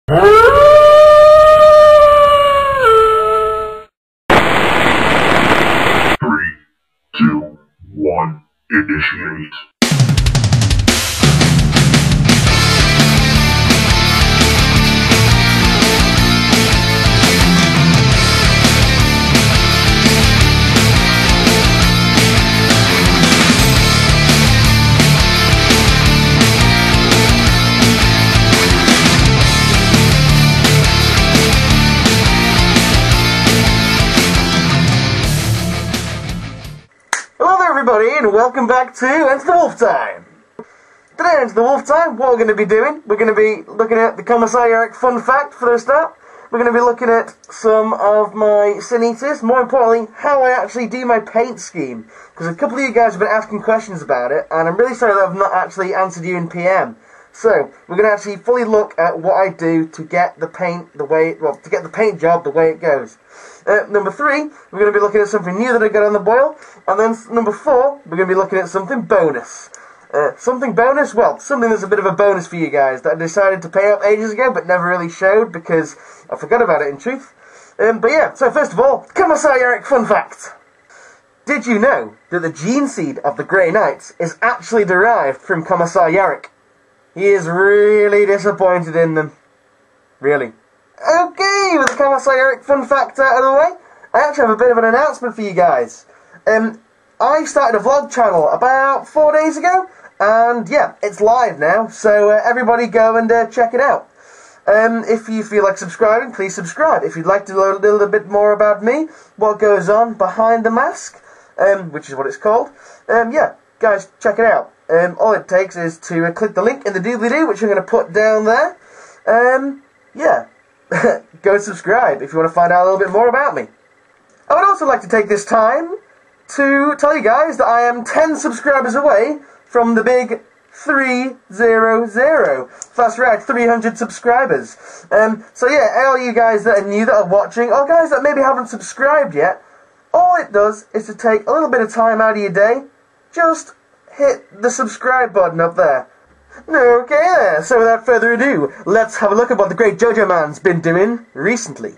Three, two, one, initiate. Everybody, and welcome back to Enter the Wolf Time. Today, Enter the Wolf Time, what we're going to be doing, we're going to be looking at the commissariat fun fact for the start. We're going to be looking at some of my sin eaters, more importantly, how I actually do my paint scheme. Because a couple of you guys have been asking questions about it, and I'm really sorry that I've not actually answered you in PM. So, we're going to actually fully look at what I do to get the paint the way, well, to get the paint job the way it goes. Number 3, we're going to be looking at something new that I got on the boil. And then number 4, we're going to be looking at something bonus. Something bonus? Well, something that's a bit of a bonus for you guys that I decided to pay up ages ago but never really showed because I forgot about it in truth. But yeah, so first of all, commissariat fun fact. Did you know that the gene seed of the Grey Knights is actually derived from Commissar Yarrick? He is really disappointed in them. Really. Okay, with the commissariat fun fact out of the way, I actually have a bit of an announcement for you guys. I started a vlog channel about 4 days ago, and yeah, it's live now, so everybody go and check it out. If you feel like subscribing, please subscribe. If you'd like to learn a little bit more about me, what goes on behind the mask, which is what it's called, yeah, guys, check it out. All it takes is to click the link in the doobly-doo, which I'm going to put down there. Yeah. Go and subscribe if you want to find out a little bit more about me. I would also like to take this time to tell you guys that I am 10 subscribers away from the big 300. That's right, 300 subscribers. So yeah, all you guys that are new that are watching, or guys that maybe haven't subscribed yet, all it does is to take a little bit of time out of your day, just hit the subscribe button up there. Okay there, so without further ado, let's have a look at what the great JoJo Man's been doing recently.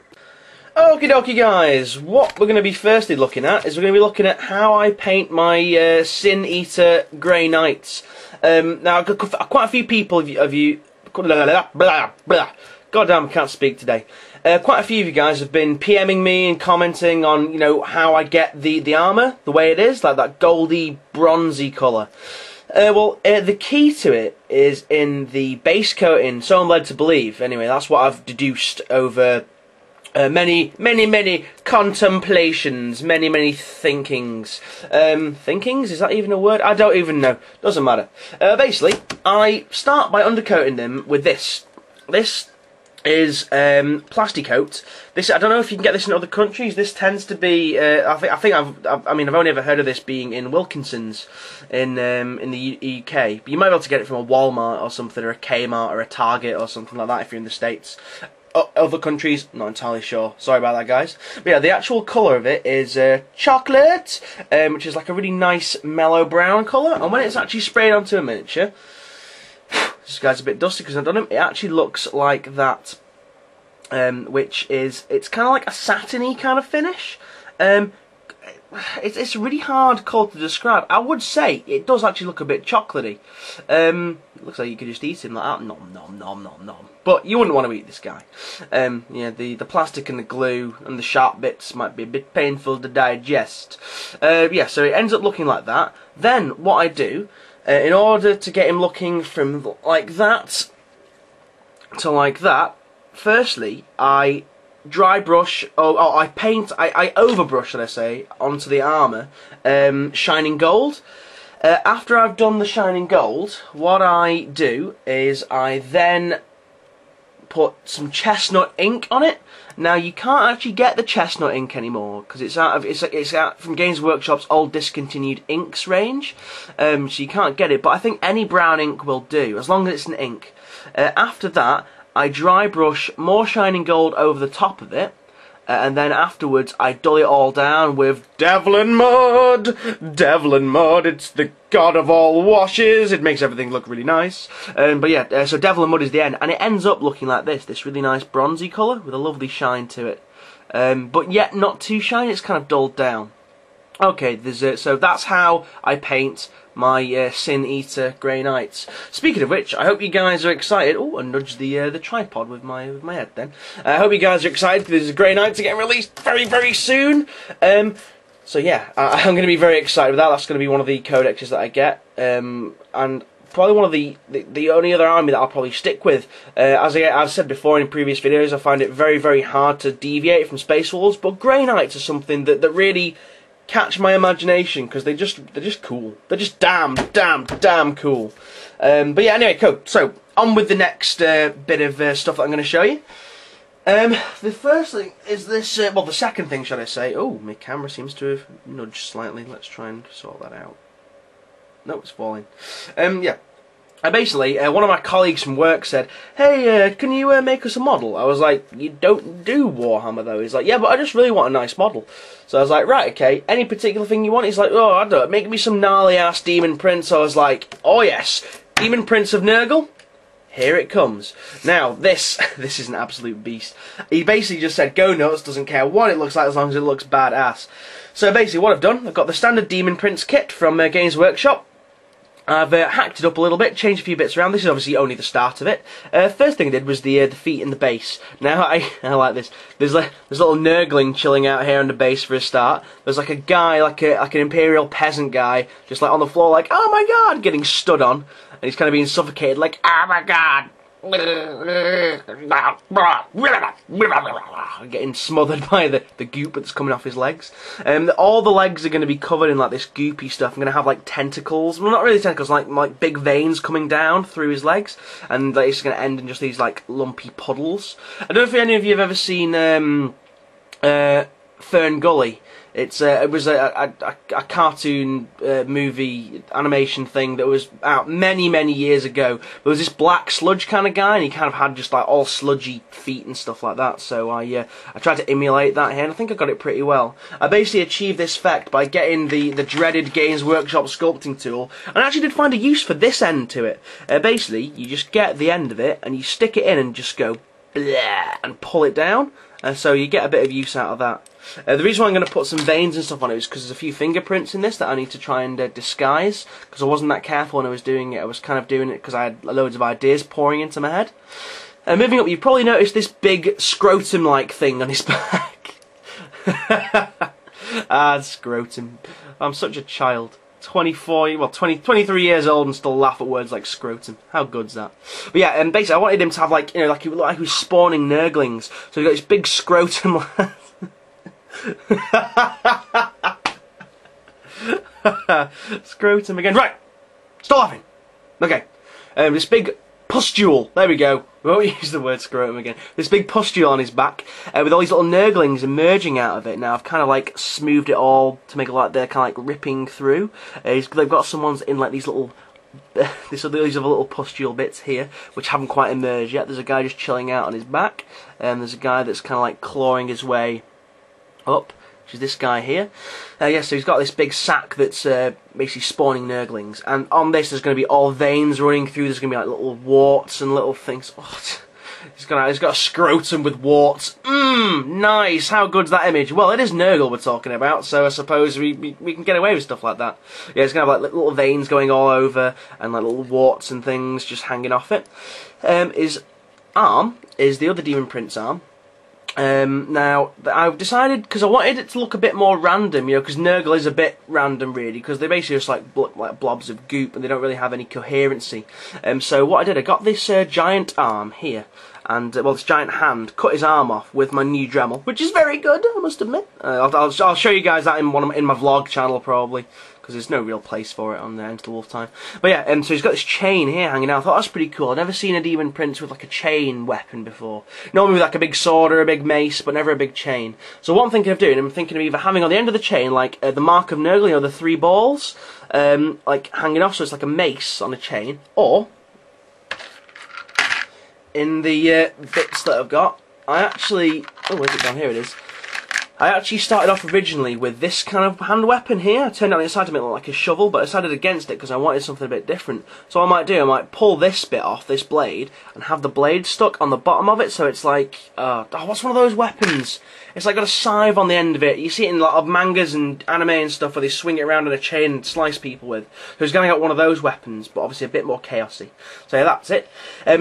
Okie dokie guys, what we're going to be firstly looking at is we're going to be looking at how I paint my Sin Eater Grey Knights. Now, quite a few people of you goddamn, I can't speak today. Quite a few of you guys have been PMing me and commenting on, you know, how I get the armour, the way it is, like that goldy, bronzy colour. Well, the key to it is in the base coating, so I'm led to believe. Anyway, that's what I've deduced over many contemplations, many thinkings. Thinkings? Is that even a word? I don't even know. Doesn't matter. Basically, I start by undercoating them with this. This is Plasticoat. This, I don't know if you can get this in other countries. This tends to be I mean I've only ever heard of this being in Wilkinson's in the UK, but you might be able to get it from a Walmart or something, or a Kmart or a Target or something like that if you're in the States. Other countries, not entirely sure. Sorry about that, guys. But yeah, the actual colour of it is chocolate, which is like a really nice mellow brown colour, and when it's actually sprayed onto a miniature, this guy's a bit dusty because I've done him. It actually looks like that, which is, it's kind of like a satiny kind of finish. It's a really hard colour to describe. I would say it does actually look a bit chocolatey. It looks like you could just eat him like that. Nom nom nom nom nom. But you wouldn't want to eat this guy. Yeah, the plastic and the glue and the sharp bits might be a bit painful to digest. Yeah, so it ends up looking like that. Then what I do, in order to get him looking from like that to like that, firstly, I dry brush, I paint, I overbrush, should I say, onto the armour, shining gold. After I've done the shining gold, what I do is I then put some chestnut ink on it. Now you can't actually get the chestnut ink anymore because it's out from Games Workshop's old discontinued inks range, so you can't get it. But I think any brown ink will do as long as it's an ink. After that, I dry brush more shining gold over the top of it, and then afterwards I dull it all down with Devlin Mud. Devlin Mud, it's the god of all washes. It makes everything look really nice. But yeah, so Devlin Mud is the end, and it ends up looking like this really nice bronzy colour with a lovely shine to it. But yet not too shiny, it's kind of dulled down. Okay, so that's how I paint my Sin Eater Grey Knights. Speaking of which, I hope you guys are excited. Oh, I nudged the tripod with my head then. I hope you guys are excited because Grey Knights are getting released very soon. So yeah, I'm going to be very excited with that. That's going to be one of the codexes that I get, and probably one of the only other army that I'll probably stick with. As I've said before in previous videos, I find it very hard to deviate from Space Wolves, but Grey Knights are something that really catch my imagination because they're just cool. They're just damn cool. But yeah, anyway, cool. So on with the next bit of stuff that I'm going to show you. The first thing is this. Well, the second thing, should I say? Oh, my camera seems to have nudged slightly. Let's try and sort that out. No, it's falling. Yeah. Basically, one of my colleagues from work said, "Hey, can you make us a model?" I was like, "You don't do Warhammer though." He's like, "Yeah, but I just really want a nice model." So I was like, "Right, okay. Any particular thing you want?" He's like, "Oh, I don't know. Make me some gnarly ass Demon Prince." I was like, "Oh yes, Demon Prince of Nurgle. Here it comes." Now, this is an absolute beast. He basically just said, "Go nuts. Doesn't care what it looks like as long as it looks badass." So basically, what I've done, I've got the standard Demon Prince kit from Games Workshop. I've hacked it up a little bit, changed a few bits around. This is obviously only the start of it. First thing I did was the feet and the base. Now I like this. There's little Nurgling chilling out here on the base for a start. There's like a guy, like an imperial peasant guy, just like on the floor, like, "Oh my god," getting stood on, and he's kind of being suffocated, like, "Oh my god." Getting smothered by the goop that's coming off his legs. All the legs are going to be covered in like this goopy stuff. I'm going to have like tentacles, well, not really tentacles, like big veins coming down through his legs, and it's going to end in just these like lumpy puddles. I don't know if any of you have ever seen Fern Gully. It was a cartoon movie animation thing that was out many years ago. There was this black sludge kind of guy, and he kind of had just like all sludgy feet and stuff like that. So I tried to emulate that here, and I think I got it pretty well. I basically achieved this effect by getting the dreaded Games Workshop sculpting tool, and I actually did find a use for this end to it. Basically, you just get the end of it and you stick it in and just go bleh, and pull it down. So you get a bit of use out of that. The reason why I'm going to put some veins and stuff on it is because there's a few fingerprints in this that I need to try and disguise, because I wasn't that careful when I was doing it. I was kind of doing it because I had loads of ideas pouring into my head. Moving up, you probably noticed this big scrotum-like thing on his back. Scrotum. I'm such a child. 23 years old and still laugh at words like scrotum. How good's that? But yeah, basically I wanted him to have like, you know, like he looked like he was spawning Nurglings. So he got this big scrotum. Scrotum again. Right, stop laughing. Okay, this big pustule. There we go. We won't use the word scrotum again. This big pustule on his back, with all these little Nurglings emerging out of it. Now I've kind of like smoothed it all to make it like they're kind of like ripping through. They've got some ones in like these little, these other little pustule bits here, which haven't quite emerged yet. There's a guy just chilling out on his back, and there's a guy that's kind of like clawing his way up, which is this guy here. Yeah, so he's got this big sack that's basically spawning Nurglings, and on this there's going to be all veins running through. There's going to be like little warts and little things. Oh, he's got a scrotum with warts. Nice. How good's that image? Well, it is Nurgle we're talking about, so I suppose we can get away with stuff like that. Yeah, it's going to have like little veins going all over and like little warts and things just hanging off it. His arm is the other Demon Prince arm. Now, I've decided, because I wanted it to look a bit more random, you know, because Nurgle is a bit random, really, because they're basically just like blobs of goop, and they don't really have any coherency. So what I did, I got this giant arm here, and, well, this giant hand, cut his arm off with my new Dremel, which is very good, I must admit. I'll show you guys that in my vlog channel, probably, because there's no real place for it on Into the Wolf Time. But yeah, so he's got this chain here hanging out. I thought that's pretty cool. I've never seen a Demon Prince with like a chain weapon before. Normally with like a big sword or a big mace, but never a big chain. So what I'm thinking of doing, I'm thinking of either having on the end of the chain like the mark of Nurgle, you know, the 3 balls, like hanging off, so it's like a mace on a chain, or in the bits that I've got, I actually, oh, where's it gone? Here it is. I actually started off originally with this kind of hand weapon here. I turned it on the inside to make it look like a shovel, but I decided against it because I wanted something a bit different. So what I might do, I might pull this bit off, this blade, and have the blade stuck on the bottom of it, so it's like, what's one of those weapons? It's like got a scythe on the end of it. You see it in a lot of mangas and anime and stuff where they swing it around in a chain and slice people with. So it's going to get one of those weapons, but obviously a bit more chaosy. So yeah, that's it.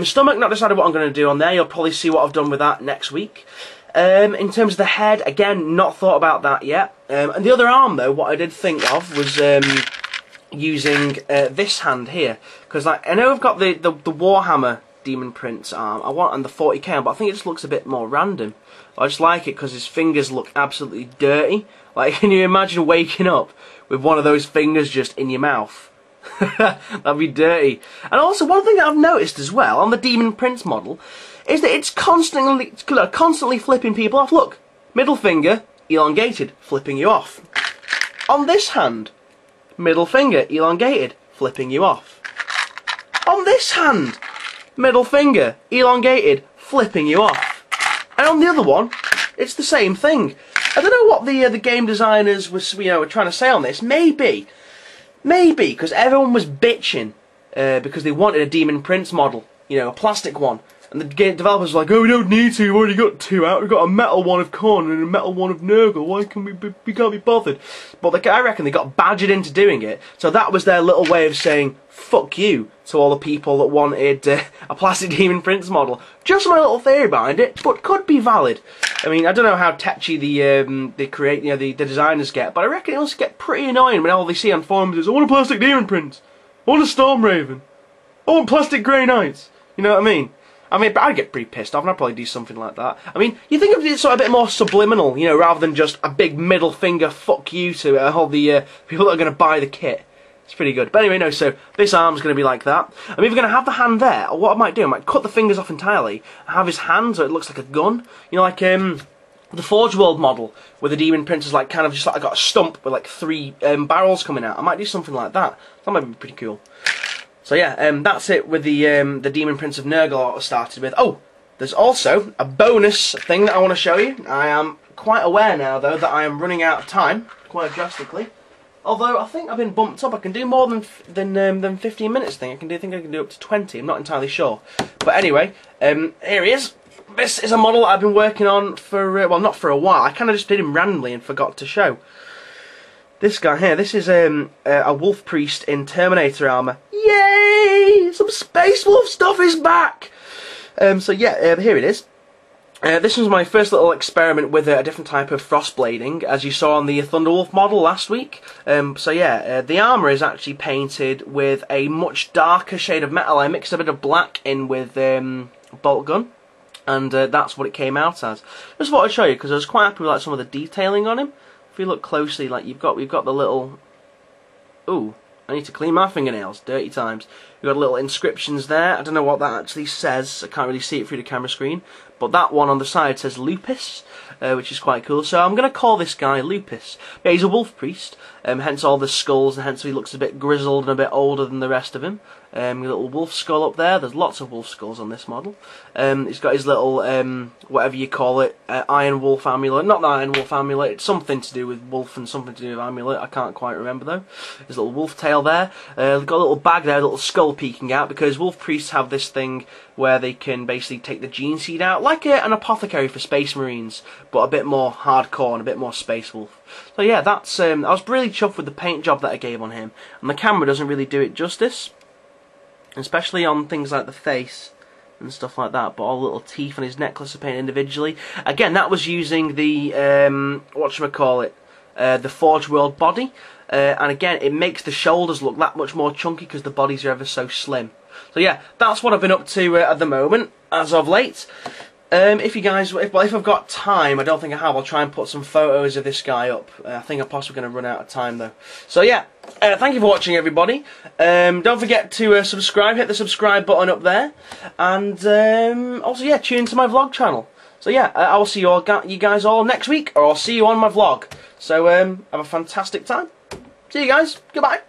Stomach, not decided what I'm going to do on there. You'll probably see what I've done with that next week. In terms of the head, again, not thought about that yet. And the other arm, though, what I did think of was using this hand here. Because like, I know I've got the Warhammer Demon Prince arm, and the 40k arm, but I think it just looks a bit more random. I just like it because his fingers look absolutely dirty. Like, can you imagine waking up with one of those fingers just in your mouth? That'd be dirty. And also, one thing that I've noticed as well on the Demon Prince model is that it's constantly flipping people off. Look, middle finger, elongated, flipping you off. On this hand, middle finger, elongated, flipping you off. On this hand, middle finger, elongated, flipping you off. And on the other one, it's the same thing. I don't know what the game designers were trying to say on this. Maybe, because everyone was bitching because they wanted a Demon Prince model, a plastic one. And the game developers were like, oh, we don't need to, we've already got two out, we've got a metal one of Korn and a metal one of Nurgle, why can we can't be bothered? But I reckon they got badgered into doing it, so that was their little way of saying, fuck you, to all the people that wanted a plastic Demon Prince model. Just my little theory behind it, but could be valid. I mean, I don't know how tetchy the designers get, but I reckon it must get pretty annoying when all they see on forums is, I want a plastic Demon Prince, I want a Storm Raven, I want plastic Grey Knights, you know what I mean? But I'd get pretty pissed off, and I'd probably do something like that. I mean, you think of it sort of a bit more subliminal, rather than just a big middle finger fuck you to all the people that are going to buy the kit. It's pretty good. But anyway, no, so this arm's going to be like that. I'm either going to have the hand there, or what I might do, I might cut the fingers off entirely, and have his hand so it looks like a gun. Like the Forge World model, where the Demon Prince is like kind of just like got a stump with like 3 barrels coming out. I might do something like that. That might be pretty cool. So yeah, that's it with the Demon Prince of Nurgle I started with. Oh, there's also a bonus thing that I want to show you. I am quite aware now, though, that I am running out of time, quite drastically. Although I think I've been bumped up. I can do more than 15 minutes. I think I can do up to 20. I'm not entirely sure. But anyway, here he is. This is a model I've been working on for well, not for a while. I kind of just did him randomly and forgot to show. This guy here, this is a Wolf Priest in Terminator armour. Yay! Some Space Wolf stuff is back! So yeah, here it is. This was my first little experiment with a different type of frost blading, as you saw on the Thunderwolf model last week. So yeah, the armour is actually painted with a much darker shade of metal. I mixed a bit of black in with bolt gun, and that's what it came out as. Just thought I'd show you because I was quite happy with like some of the detailing on him. If you look closely, like we've got the little. Ooh, I need to clean my fingernails. Dirty times. We've got little inscriptions there. I don't know what that actually says. I can't really see it through the camera screen. But that one on the side says Lupus, which is quite cool. So I'm going to call this guy Lupus. Yeah, he's a wolf priest, hence all the skulls, and hence he looks a bit grizzled and a bit older than the rest of him. A little wolf skull up there. There's lots of wolf skulls on this model. He's got his little, whatever you call it, Iron Wolf amulet. Not the Iron Wolf amulet, it's something to do with wolf and something to do with amulet. I can't quite remember though. His little wolf tail there. They've got a little bag there, a little skull peeking out, because wolf priests have this thing where they can basically take the gene seed out, like an apothecary for space marines, but a bit more hardcore and a bit more space wolf. So yeah, that's I was really chuffed with the paint job that I gave on him, and the camera doesn't really do it justice, especially on things like the face and stuff like that. But all the little teeth on his necklace are painted individually. Again, that was using the whatchamacallit, the Forge World body, and again, it makes the shoulders look that much more chunky because the bodies are ever so slim. So yeah, that's what I've been up to at the moment, as of late. If I've got time, I don't think I have, I'll try and put some photos of this guy up. I think I'm possibly going to run out of time though. So yeah, thank you for watching, everybody. Don't forget to subscribe, hit the subscribe button up there, and also yeah, tune into my vlog channel. So yeah, I will see you guys all next week, or I'll see you on my vlog. So have a fantastic time. See you guys. Goodbye.